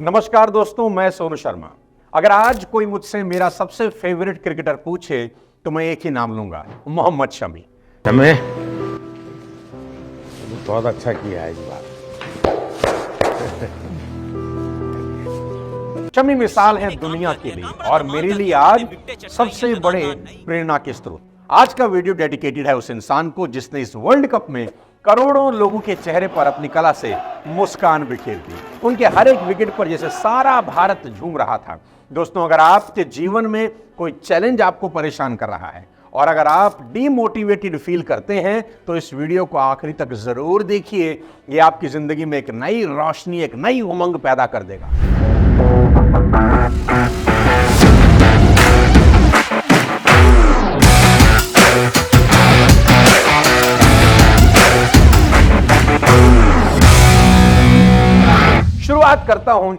नमस्कार दोस्तों, मैं सोनू शर्मा। अगर आज कोई मुझसे मेरा सबसे फेवरेट क्रिकेटर पूछे तो मैं एक ही नाम लूंगा, मोहम्मद शमी। हमें बहुत अच्छा किया है इस बार। शमी मिसाल है दुनिया के लिए और मेरे लिए आज सबसे बड़े प्रेरणा के स्रोत। आज का वीडियो डेडिकेटेड है उस इंसान को जिसने इस वर्ल्ड कप में करोड़ों लोगों के चेहरे पर अपनी कला से मुस्कान बिखेर दी। उनके हर एक विकेट पर जैसे सारा भारत झूम रहा था। दोस्तों, अगर आपके जीवन में कोई चैलेंज आपको परेशान कर रहा है और अगर आप डीमोटिवेटेड फील करते हैं तो इस वीडियो को आखिरी तक जरूर देखिए। ये आपकी जिंदगी में एक नई रोशनी, एक नई उमंग पैदा कर देगा। शुरुआत करता हूं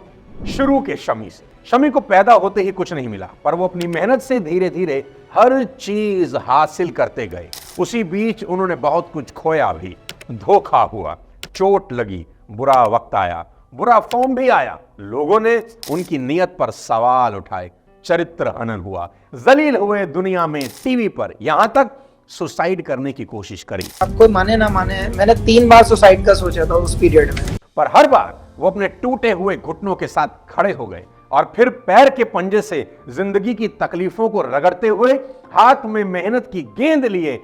शुरू के शमी से। शमी को पैदा होते ही कुछ नहीं मिला, पर वो अपनी मेहनत से धीरे धीरे हर चीज हासिल करते गए। उसी बीच उन्होंने बहुत कुछ खोया भी, धोखा हुआ, चोट लगी, बुरा वक्त आया, बुरा फॉर्म भी आया। लोगों ने उनकी नीयत पर सवाल उठाए, चरित्र हनन हुआ, जलील हुए दुनिया में, टीवी पर, यहां तक सुसाइड करने की कोशिश करी। अब कोई माने ना माने, मैंने 3 बार सुसाइड का सोचा था उस पीरियड में, पर हर बार वो अपने टूटे हुए घुटनों के साथ खड़े हो गए और फिर पैर के पंजे से जिंदगी की तकलीफों को रगड़ते हुए हाथ में मेहनत की गेंद लिए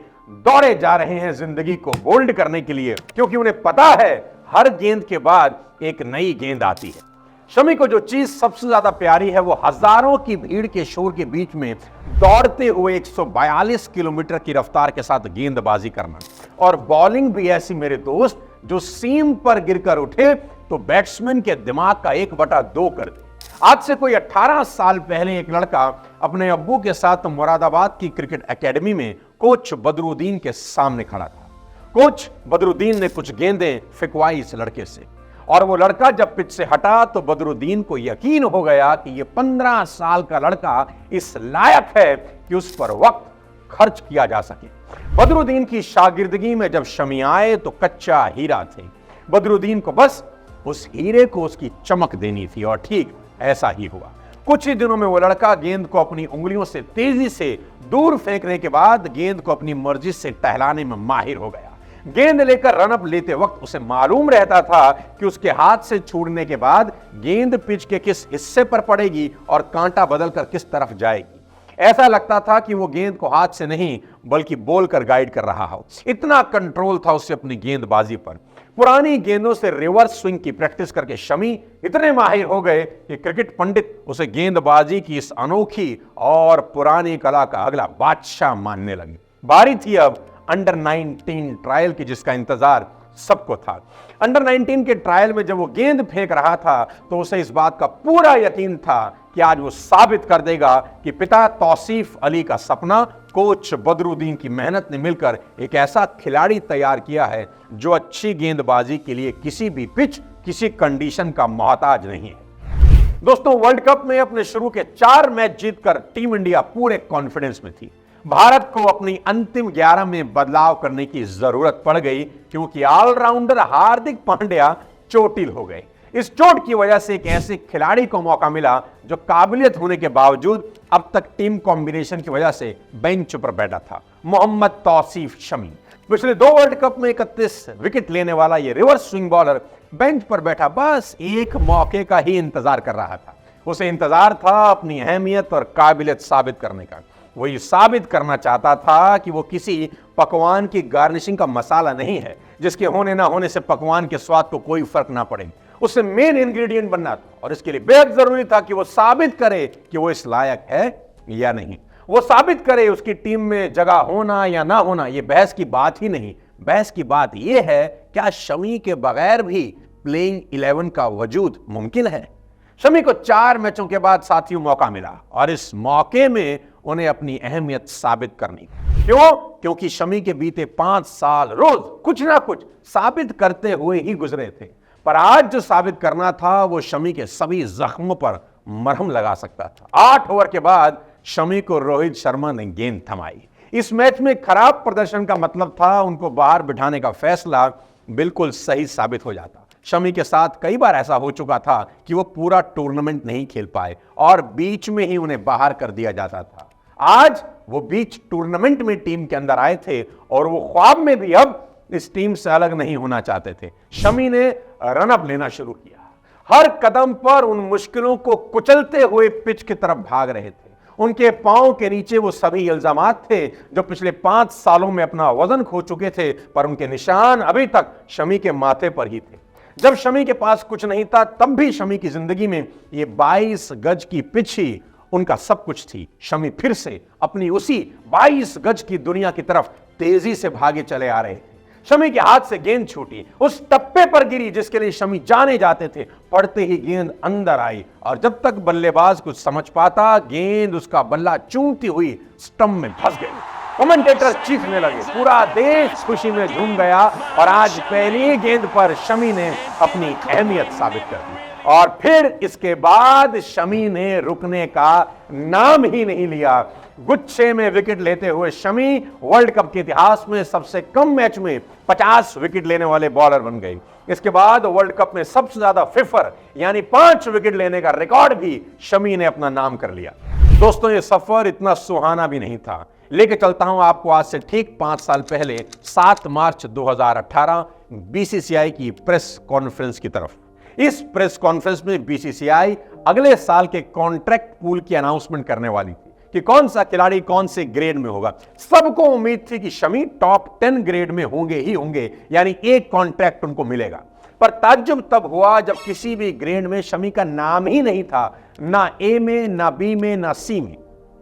दौड़े जा रहे हैं जिंदगी को बोल्ड करने के लिए, क्योंकि उन्हें पता है हर गेंद के बाद एक नई गेंद आती है। शमी को जो चीज सबसे ज्यादा प्यारी है वो हजारों की भीड़ के शोर के बीच में दौड़ते हुए 142 किलोमीटर की रफ्तार के साथ गेंदबाजी करना, और बॉलिंग भी ऐसी मेरे दोस्त जो सीम पर गिरकर उठे तो बैट्समैन के दिमाग का 1/2 कर दे। आज से कोई 18 साल पहले एक लड़का अपने अब्बू के साथ मुरादाबाद की क्रिकेट एकेडमी में कोच बदरुद्दीन के सामने खड़ा था। कोच बदरुद्दीन ने कुछ गेंदें फिकवाई इस लड़के से, और वो लड़का जब पिच से हटा तो बदरुद्दीन को यकीन हो गया कि ये 15 साल का लड़का इस लायक है कि उस पर वक्त खर्च किया जा सके। बदरुद्दीन की शागिर्दगी में जब शमी आए तो कच्चा हीरा थे। बदरुद्दीन को बस उस हीरे को उसकी चमक देनी थी, और ठीक ऐसा ही हुआ। कुछ ही दिनों में वो लड़का गेंद को अपनी उंगलियों से तेजी से दूर फेंकने के बाद गेंद को अपनी मर्जी से टहलाने में माहिर हो गया। गेंद लेकर रनअप लेते वक्त उसे मालूम रहता था कि उसके हाथ से छूटने के बाद गेंद पिच के किस हिस्से पर पड़ेगी और कांटा बदलकर किस तरफ जाएगी। ऐसा लगता था कि वो गेंद को हाथ से नहीं बल्कि बोल कर गाइड कर रहा हो। इतना कंट्रोल था उसे अपनी गेंदबाजी पर। पुरानी गेंदों से रिवर्स स्विंग की प्रैक्टिस करके शमी इतने माहिर हो गए कि क्रिकेट पंडित उसे गेंदबाजी की इस अनोखी और पुरानी कला का अगला बादशाह मानने लगे। बारी थी अब अंडर 19 ट्रायल की, जिसका इंतजार सबको था। अंडर 19 के ट्रायल में जब वो गेंद फेंक रहा था तो उसे इस बात का पूरा यकीन था कि आज वो साबित कर देगा कि पिता तौसीफ अली का सपना कोच बदरुद्दीन की मेहनत ने मिलकर एक ऐसा खिलाड़ी तैयार किया है जो अच्छी गेंदबाजी के लिए किसी भी पिच, किसी कंडीशन का मोहताज नहीं है। दोस्तों, वर्ल्ड कप में अपने शुरू के 4 मैच जीतकर टीम इंडिया पूरे कॉन्फिडेंस में थी। भारत को अपनी अंतिम 11 में बदलाव करने की जरूरत पड़ गई क्योंकि ऑलराउंडर हार्दिक पांड्या चोटिल हो गए। इस चोट की वजह से एक ऐसे खिलाड़ी को मौका मिला जो काबिलियत होने के बावजूद अब तक टीम कॉम्बिनेशन की वजह से बेंच पर बैठा था, मोहम्मद तौसीफ शमी। पिछले 2 वर्ल्ड कप में 31 विकेट लेने वाला ये रिवर्स स्विंग बॉलर बेंच पर बैठा बस एक मौके का ही इंतजार कर रहा था। उसे इंतजार था अपनी अहमियत और काबिलियत साबित करने का। वो ये साबित करना चाहता था कि वो किसी पकवान की गार्निशिंग का मसाला नहीं है जिसके होने ना होने से पकवान के स्वाद को कोई फर्क ना पड़े। उसे मेन इंग्रेडिएंट बनना था, और इसके लिए बेहद जरूरी था कि वो साबित करे कि वो इस लायक है या नहीं। वो साबित करे उसकी टीम में जगह होना या ना होना ये बहस की बात ही नहीं। बहस की बात यह है, क्या शमी के बगैर भी प्लेइंग 11 का वजूद मुमकिन है। शमी को 4 मैचों के बाद साथियों मौका मिला, और इस मौके में उन्हें अपनी अहमियत साबित करनी। क्यों? क्योंकि शमी के बीते 5 साल रोज कुछ ना कुछ साबित करते हुए ही गुजरे थे, पर आज जो साबित करना था वो शमी के सभी जख्मों पर मरहम लगा सकता था। 8 ओवर के बाद शमी को रोहित शर्मा ने गेंद थमाई। इस मैच में खराब प्रदर्शन का मतलब था उनको बाहर बिठाने का फैसला बिल्कुल सही साबित हो जाता। शमी के साथ कई बार ऐसा हो चुका था कि वो पूरा टूर्नामेंट नहीं खेल पाए और बीच में ही उन्हें बाहर कर दिया जाता था। आज वो बीच टूर्नामेंट में टीम के अंदर आए थे और वो ख्वाब में भी अब इस टीम से अलग नहीं होना चाहते थे। शमी ने रन अप लेना शुरू किया, हर कदम पर उन मुश्किलों को कुचलते हुए पिच की तरफ भाग रहे थे। उनके पांव के नीचे वो सभी इल्जामात थे जो पिछले 5 सालों में अपना वजन खो चुके थे, पर उनके निशान अभी तक शमी के माथे पर ही थे। जब शमी के पास कुछ नहीं था तब भी शमी की जिंदगी में ये 22 गज की पिच ही उनका सब कुछ थी। शमी फिर से अपनी उसी 22 गज की दुनिया की तरफ तेजी से भागे चले आ रहे थे। शमी के हाथ से गेंद छूटी, उस टप्पे पर गिरी जिसके लिए शमी जाने जाते थे। पड़ते ही गेंद अंदर आई और जब तक बल्लेबाज कुछ समझ पाता, गेंद उसका बल्ला चूमती हुई स्टंप में फंस गई। कमेंटेटर चीखने लगे, पूरा देश खुशी में झूम गया और आज पहली गेंद पर शमी ने अपनी अहमियत साबित कर दी। और फिर इसके बाद शमी ने रुकने का नाम ही नहीं लिया। गुच्छे में विकेट लेते हुए शमी वर्ल्ड कप के इतिहास में सबसे कम मैच में 50 विकेट लेने वाले बॉलर बन गए। इसके बाद वर्ल्ड कप में सबसे ज्यादा फिफर यानी 5 विकेट लेने का रिकॉर्ड भी शमी ने अपना नाम कर लिया। दोस्तों, ये सफर इतना सुहाना भी नहीं था। लेके चलता हूं आपको आज से ठीक 5 साल पहले 7 मार्च 2018 बीसीसीआई की प्रेस कॉन्फ्रेंस की तरफ। इस प्रेस कॉन्फ्रेंस में बीसीसीआई अगले साल के कॉन्ट्रैक्ट पूल की अनाउंसमेंट करने वाली थी कि कौन सा खिलाड़ी कौन से ग्रेड में होगा। सबको उम्मीद थी कि शमी टॉप 10 ग्रेड में होंगे ही होंगे, यानी एक कॉन्ट्रैक्ट उनको मिलेगा। पर ताज्जुब तब हुआ जब किसी भी ग्रेड में शमी का नाम ही नहीं था, ना ए में, ना बी में, ना सी में।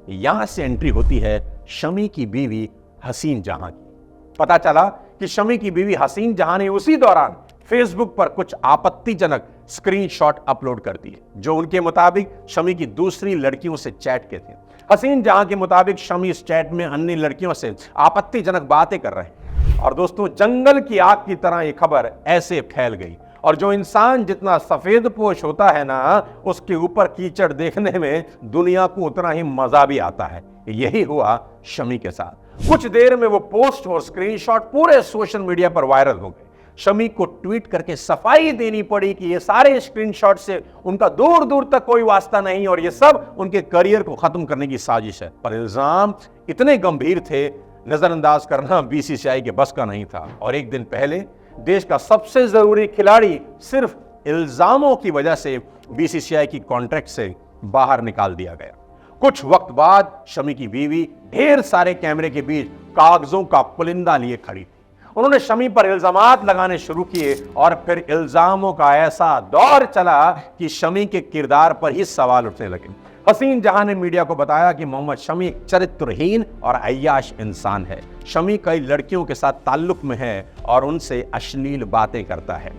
यहां से एंट्री होती है शमी की बीवी हसीन जहां की। पता चला कि शमी की बीवी हसीन जहां ने उसी दौरान फेसबुक पर कुछ आपत्तिजनक स्क्रीनशॉट अपलोड कर दिए जो उनके मुताबिक शमी की दूसरी लड़कियों से चैट के थे। हसीन जहां के मुताबिक शमी इस चैट में अन्य लड़कियों से आपत्तिजनक बातें कर रहे हैं। और दोस्तों, जंगल की आग की तरह यह खबर ऐसे फैल गई और जो इंसान जितना सफेद पोश होता है ना, उसके ऊपर कीचड़ देखने में दुनिया को उतना ही मजा भी आता है। यही हुआ शमी के साथ। कुछ देर में वो पोस्ट और स्क्रीनशॉट पूरे सोशल मीडिया पर वायरल हो गए। शमी को ट्वीट करके सफाई देनी पड़ी कि ये सारे स्क्रीनशॉट से उनका दूर दूर तक कोई वास्ता नहीं और ये सब उनके करियर को खत्म करने की साजिश है। पर इल्जाम इतने गंभीर थे, नजरअंदाज करना बीसीसीआई के बस का नहीं था। और एक दिन पहले देश का सबसे जरूरी खिलाड़ी सिर्फ इल्जामों की वजह से बीसीसीआई की कॉन्ट्रैक्ट से बाहर निकाल दिया गया। कुछ वक्त बाद शमी की बीवी ढेर सारे कैमरे के बीच कागजों का पुलिंदा लिए खड़ी थी। उन्होंने शमी पर इल्जामात लगाने शुरू किए और फिर इल्जामों का ऐसा दौर चला कि शमी के किरदार पर ही सवाल उठने लगे। हसीन जहां ने मीडिया को बताया कि मोहम्मद शमी एक चरित्रहीन और अय्याश इंसान है। शमी कई लड़कियों के साथ ताल्लुक में है और उनसे अश्लील बातें करता है।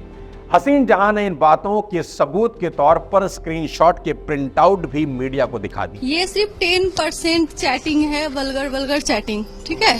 हसीन जहां ने इन बातों के सबूत के तौर पर स्क्रीनशॉट के प्रिंट आउट भी मीडिया को दिखा दी। ये सिर्फ 10% चैटिंग है, वल्गर चैटिंग, ठीक है।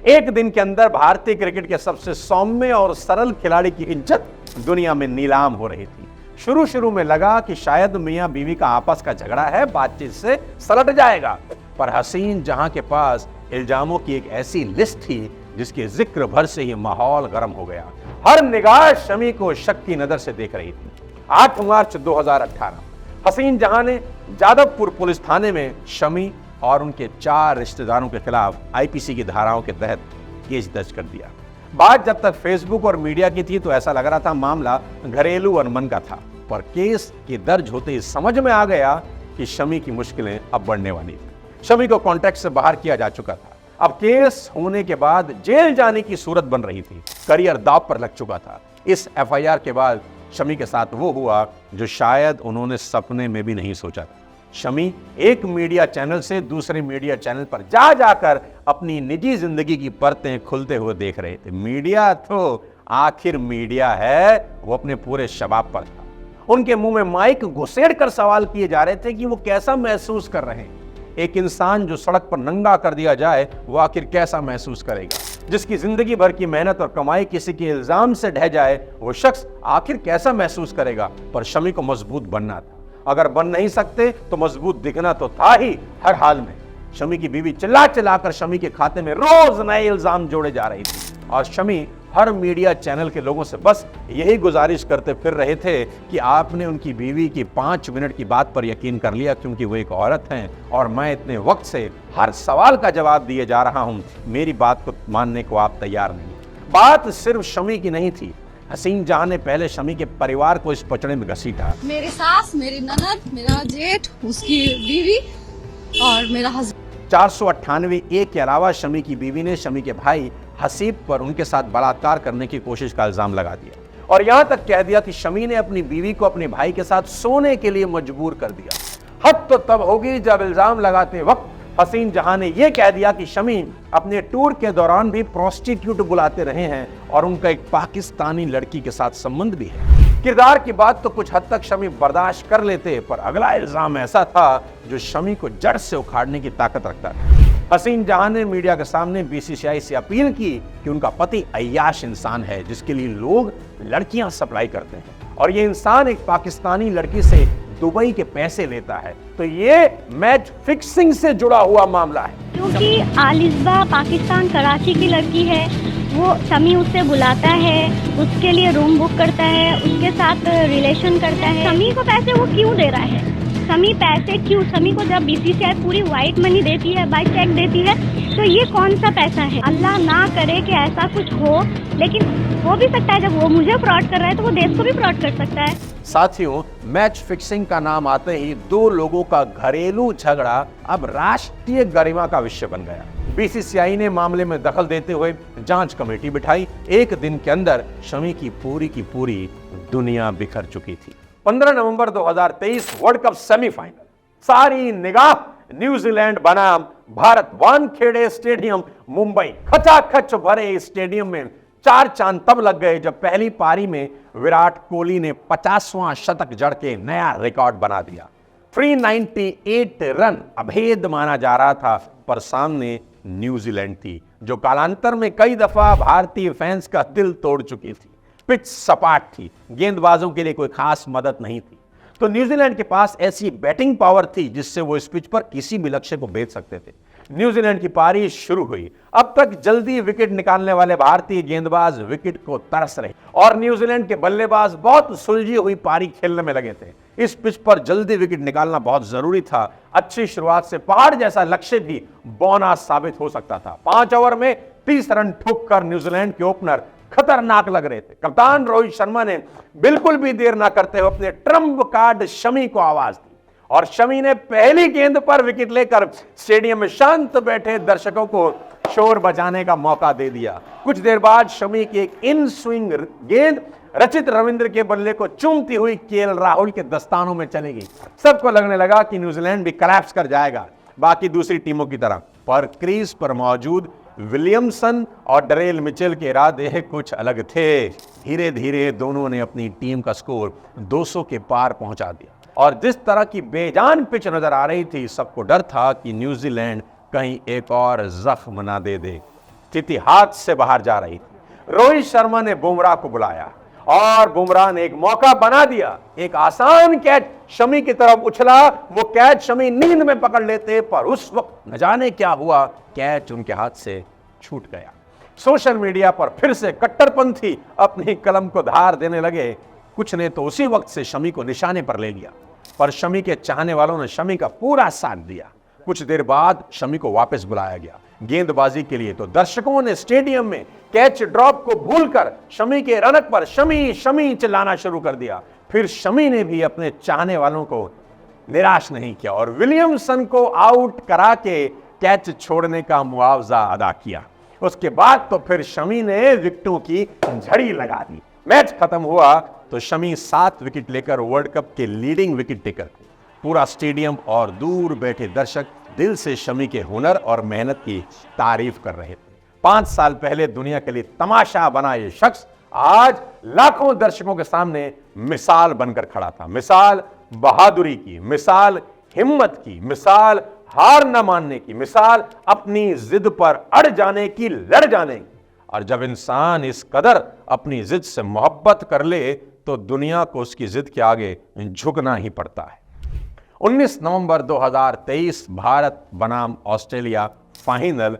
एक दिन के अंदर भारतीय क्रिकेट के सबसे सौम्य और सरल खिलाड़ी की इज्जत दुनिया में नीलाम हो रही थी। शुरू में लगा कि शायद मियां बीवी का आपस का झगड़ा है, बातचीत से सलट जाएगा। पर हसीन जहां के पास इल्जामों की एक ऐसी लिस्ट थी जिसके जिक्र भर से ही माहौल गर्म हो गया। हर निगाह शमी को शक की नजर से देख रही थी। 8 मार्च 2018 हसीन जहां ने जादवपुर पुलिस थाने में शमी और उनके 4 रिश्तेदारों के खिलाफ आईपीसी की धाराओं के तहत केस दर्ज कर दिया। बात जब तक फेसबुक और मीडिया की थी तो ऐसा लग रहा था मामला घरेलू अनबन का था, पर केस के दर्ज होते ही समझ में आ गया कि शमी की मुश्किलें अब बढ़ने वाली थी। शमी को कॉन्ट्रैक्ट से बाहर किया जा चुका था। अब केस होने के बाद जेल जाने की सूरत बन रही थी। करियर दांव पर लग चुका था। इस एफआईआर के बाद शमी के साथ वो हुआ जो शायद उन्होंने सपने में भी नहीं सोचा था। शमी एक मीडिया चैनल से दूसरे मीडिया चैनल पर जा जाकर अपनी निजी जिंदगी की परतें खुलते हुए देख रहे थे। मीडिया तो आखिर मीडिया है, वो अपने पूरे शबाब पर था। उनके मुंह में माइक घुसेड़ कर सवाल किए जा रहे थे कि वो कैसा महसूस कर रहे हैं। एक इंसान जो सड़क पर नंगा कर दिया जाए वो आखिर कैसा महसूस करेगा। जिसकी जिंदगी भर की मेहनत और कमाई किसी के इल्जाम से ढह जाए वो शख्स आखिर कैसा महसूस करेगा। पर शमी को मजबूत बनना था। अगर बन नहीं सकते तो मजबूत दिखना तो था ही हर हाल में। शमी की बीवी चिल्ला चिल्लाकर शमी के खाते में रोज नए इल्जाम जोड़े जा रही थी और शमी हर मीडिया चैनल के लोगों से बस यही गुजारिश करते फिर रहे थे कि आपने उनकी बीवी की 5 मिनट की बात पर यकीन कर लिया क्योंकि वो एक औरत हैं और मैं इतने वक्त से हर सवाल का जवाब दिए जा रहा हूं, मेरी बात को मानने को आप तैयार नहीं। बात सिर्फ शमी की नहीं थी। हसीन जहां ने पहले शमी के परिवार को इस पचड़े में घसीटा। मेरी सास, मेरी ननद, मेरा जेठ, उसकी बीवी और मेरा हस्बैंड। 498 के अलावा शमी की बीवी ने शमी के भाई हसीब पर उनके साथ बलात्कार करने की कोशिश का इल्जाम लगा दिया और यहां तक कह दिया कि शमी ने अपनी बीवी को अपने भाई के साथ सोने के लिए मजबूर कर दिया। हद तो तब होगी जब इल्जाम लगाते वक्त हसीन जहां ने यह कह दिया कि शमी अपने टूर के दौरान भी प्रोस्टिट्यूट बुलाते रहे हैं और उनका एक पाकिस्तानी लड़की के साथ संबंध भी है। किरदार की बात तो कुछ हद तक शमी बर्दाश्त कर लेते, पर अगला इल्जाम ऐसा था जो शमी को जड़ से उखाड़ने की ताकत रखता था। हसीन जहां ने मीडिया के सामने बीसीसीआई से अपील की कि उनका पति अय्याश इंसान है जिसके लिए लोग लड़कियां सप्लाई करते हैं और ये इंसान एक पाकिस्तानी लड़की से दुबई के पैसे लेता है, तो ये मैच फिक्सिंग से जुड़ा हुआ मामला है। क्योंकि आलिज़बा पाकिस्तान कराची की लड़की है, वो शमी उससे बुलाता है, उसके लिए रूम बुक करता है, उसके साथ रिलेशन करता है। शमी को पैसे वो क्यों दे रहा है? शमी पैसे क्यों? शमी को जब बीसीसीआई पूरी व्हाइट मनी देती है, बाई चेक देती है, तो ये कौन सा पैसा है? अल्लाह ना करे कि ऐसा कुछ हो, लेकिन हो भी सकता है। जब वो मुझे फ्रॉड कर रहा है तो वो देश को भी फ्रॉड कर सकता है। साथियों, मैच फिक्सिंग का नाम आते ही दो लोगों का घरेलू झगड़ा अब राष्ट्रीय गरिमा का विषय बन गया। बीसीसीआई ने मामले में दखल देते हुए जांच कमेटी बिठाई। एक दिन के अंदर शमी की पूरी दुनिया बिखर चुकी थी। 15 नवंबर 2023 वर्ल्ड कप सेमीफाइनल, सारी निगाह न्यूजीलैंड बनाम भारत। वानखेड़े स्टेडियम मुंबई, खचाखच भरे इस स्टेडियम में 4 चांद तब लग गए जब पहली पारी में विराट कोहली ने 50वां शतक जड़ के नया रिकॉर्ड बना दिया। 398 रन अभेद माना जा रहा था, पर सामने न्यूजीलैंड थी जो कालांतर में कई दफा भारतीय फैंस का दिल तोड़ चुकी थी। पिच सपाट थी, गेंदबाजों के लिए कोई खास मदद नहीं थी, तो न्यूजीलैंड के पास ऐसी बैटिंग पावर थी जिससे वो इस पिच पर किसी भी लक्ष्य को भेज सकते थे। न्यूजीलैंड की पारी शुरू हुई। अब तक जल्दी विकेट निकालने वाले भारतीय गेंदबाज विकेट को तरस रहे और न्यूजीलैंड के बल्लेबाज बहुत सुलझी हुई पारी खेलने में लगे थे। इस पिच पर जल्दी विकेट निकालना बहुत जरूरी था। अच्छी शुरुआत से पहाड़ जैसा लक्ष्य भी बौना साबित हो सकता था। 5 ओवर में 30 रन ठोककर न्यूजीलैंड के ओपनर खतरनाक लग रहे थे। कप्तान रोहित शर्मा ने बिल्कुल भी देर ना करते हुए अपने ट्रम्प कार्ड शमी को आवाज दी और शमी ने पहली गेंद पर विकेट लेकर स्टेडियम में शांत बैठे दर्शकों को शोर बजाने का मौका दे दिया। कुछ देर बाद शमी की एक इन स्विंग गेंद रचित रविंद्र के बल्ले को चूमती हुई केएल राहुल के दस्तानों में चली गई। सबको लगने लगा कि न्यूजीलैंड भी कोलैप्स कर जाएगा बाकी दूसरी टीमों की तरह, पर क्रीज पर मौजूद विलियमसन और डरेल मिचेल के इरादे कुछ अलग थे। धीरे धीरे दोनों ने अपनी टीम का स्कोर 200 के पार पहुंचा दिया और जिस तरह की बेजान पिच नजर आ रही थी, सबको डर था कि न्यूजीलैंड कहीं एक और जख्म ना दे दे। स्थिति हाथ से बाहर जा रही थी। रोहित शर्मा ने बुमराह को बुलाया और बुमराह ने एक मौका बना दिया। एक आसान कैच शमी की तरफ उछला, वो कैच शमी नींद में पकड़ लेते, पर उस वक्त न जाने क्या हुआ, कैच उनके हाथ से छूट गया। सोशल मीडिया पर फिर से कट्टरपंथी अपनी कलम को धार देने लगे। कुछ ने तो उसी वक्त से शमी को निशाने पर ले लिया, पर शमी के चाहने वालों ने शमी का पूरा साथ दिया। कुछ देर बाद शमी को वापस बुलाया गया गेंदबाजी के लिए, तो दर्शकों ने स्टेडियम में कैच ड्रॉप को भूलकर शमी के रनक पर शमी शमी चिल्लाना शुरू कर दिया। फिर शमी ने भी अपने चाहने वालों को निराश नहीं किया और विलियमसन को आउट करा के कैच छोड़ने का मुआवजा अदा किया। उसके बाद तो फिर शमी ने विकेटों की झड़ी लगा दी। मैच खत्म हुआ तो शमी 7 विकेट लेकर वर्ल्ड कप के लीडिंग विकेट टेकर थे। पूरा स्टेडियम और दूर बैठे दर्शक दिल से शमी के हुनर और मेहनत की तारीफ कर रहे थे। 5 साल पहले दुनिया के लिए तमाशा बना ये शख्स आज लाखों दर्शकों के सामने मिसाल बनकर खड़ा था। मिसाल बहादुरी की, मिसाल हिम्मत की, मिसाल हार न मानने की, मिसाल अपनी जिद पर अड़ जाने की, लड़ जाने की। और जब इंसान इस कदर अपनी जिद से मोहब्बत कर ले तो दुनिया को उसकी जिद के आगे झुकना ही पड़ता है। 19 नवंबर 2023 भारत बनाम Australia final,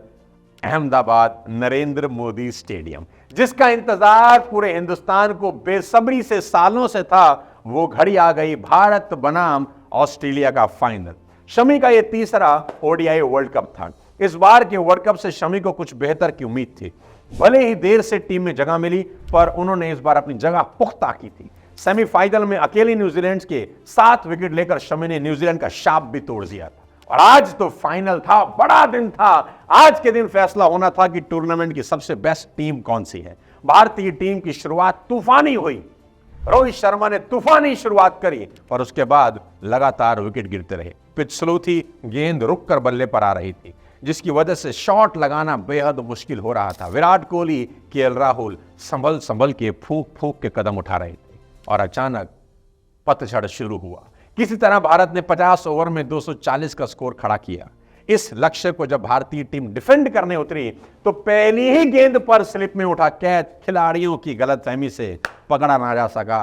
Ahmedabad Narendra Modi stadium. जिसका इंतजार पूरे हिंदुस्तान को बेसब्री से सालों से था, वो घड़ी आ गई। भारत बनाम ऑस्ट्रेलिया का फाइनल। शमी का यह तीसरा ओडीआई वर्ल्ड कप था। इस बार के वर्ल्ड कप से शमी को कुछ बेहतर की उम्मीद थी। भले ही देर से टीम में जगह मिली, पर उन्होंने इस बार अपनी जगह पुख्ता की थी। सेमीफाइनल में अकेले न्यूजीलैंड के 7 विकेट लेकर शमी ने न्यूजीलैंड का शाप भी तोड़ दिया था। और आज तो फाइनल था, बड़ा दिन था। आज के दिन फैसला होना था कि टूर्नामेंट की सबसे बेस्ट टीम कौन सी है। भारतीय टीम की शुरुआत तूफानी हुई। रोहित शर्मा ने तूफानी शुरुआत करी, और उसके बाद लगातार विकेट गिरते रहे। पिच स्लो थी, गेंद रुककर बल्ले पर आ रही थी, जिसकी वजह से शॉट लगाना बेहद मुश्किल हो रहा था। विराट कोहली, केएल राहुल संभल संभल के फूंक फूंक के कदम उठा रहे थे, और अचानक पतझड़ शुरू हुआ। किसी तरह भारत ने 50 ओवर में 240 का स्कोर खड़ा किया। इस लक्ष्य को जब भारतीय टीम डिफेंड करने उतरी, तो पहली ही गेंद पर स्लिप में उठा कैच खिलाड़ियों की गलतफहमी से पकड़ा ना जा सका,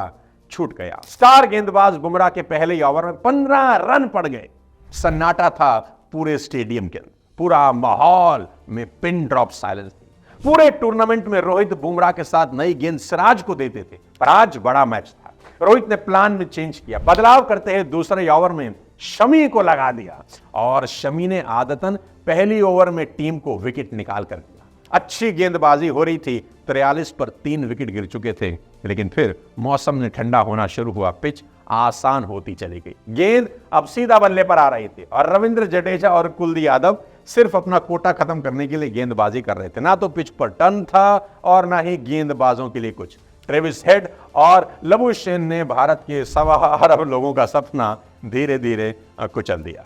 छूट गया। स्टार गेंदबाज बुमराह के पहले ओवर में 15 रन पड़ गए। सन्नाटा था पूरे स्टेडियम के अंदर, पूरा माहौल में पिन ड्रॉप साइलेंस थी। पूरे टूर्नामेंट में रोहित बुमराह के साथ नई गेंद सिराज को देते थे, पर आज बड़ा मैच था। रोहित ने प्लान में चेंज किया, बदलाव करते हुए दूसरे ओवर में शमी को लगा दिया, और शमी ने आदतन पहली ओवर में टीम को विकेट निकाल कर दिया। अच्छी गेंदबाजी हो रही थी, 43 पर 3 विकेट गिर चुके थे, लेकिन फिर मौसम ने ठंडा होना शुरू हुआ, पिच आसान होती चली गई। गेंद अब सीधा बल्ले पर आ रही थी, और रविंद्र जडेजा और कुलदीप यादव सिर्फ अपना कोटा खत्म करने के लिए गेंदबाजी कर रहे थे। ना तो पिच पर टर्न था, और ना ही गेंदबाजों के लिए कुछ। ट्रेविस हेड और लबुशेन ने भारत के 1.25 अरब लोगों का सपना धीरे धीरे कुचल दिया।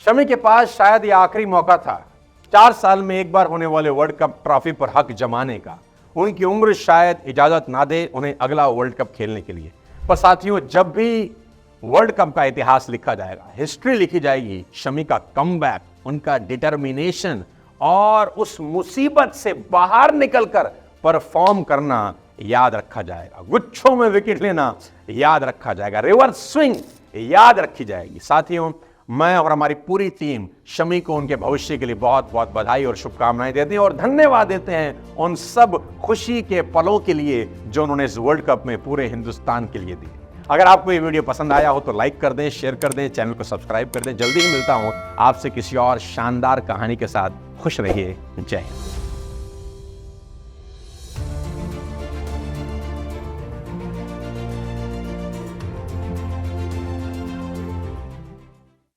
शमी के पास शायद यह आखिरी मौका था 4 साल में एक बार होने वाले वर्ल्ड कप ट्रॉफी पर हक जमाने का। उनकी उम्र शायद इजाजत ना दे उन्हें अगला वर्ल्ड कप खेलने के लिए, पर साथियों, जब भी वर्ल्ड कप का इतिहास लिखा जाएगा, हिस्ट्री लिखी जाएगी, शमी का कमबैक, उनका डिटर्मिनेशन और उस मुसीबत से बाहर निकलकर परफॉर्म करना याद रखा जाएगा। गुच्छों में विकेट लेना याद रखा जाएगा, रिवर्स स्विंग याद रखी जाएगी। साथियों, मैं और हमारी पूरी टीम शमी को उनके भविष्य के लिए बहुत बहुत बधाई और शुभकामनाएं देते हैं, और धन्यवाद देते हैं उन सब खुशी के पलों के लिए जो उन्होंने इस वर्ल्ड कप में पूरे हिंदुस्तान के लिए दिए। अगर आपको ये वीडियो पसंद आया हो तो लाइक कर दें, शेयर कर दें, चैनल को सब्सक्राइब कर दें। जल्दी ही मिलता हूं आपसे किसी और शानदार कहानी के साथ। खुश रहिए। जय हिंद।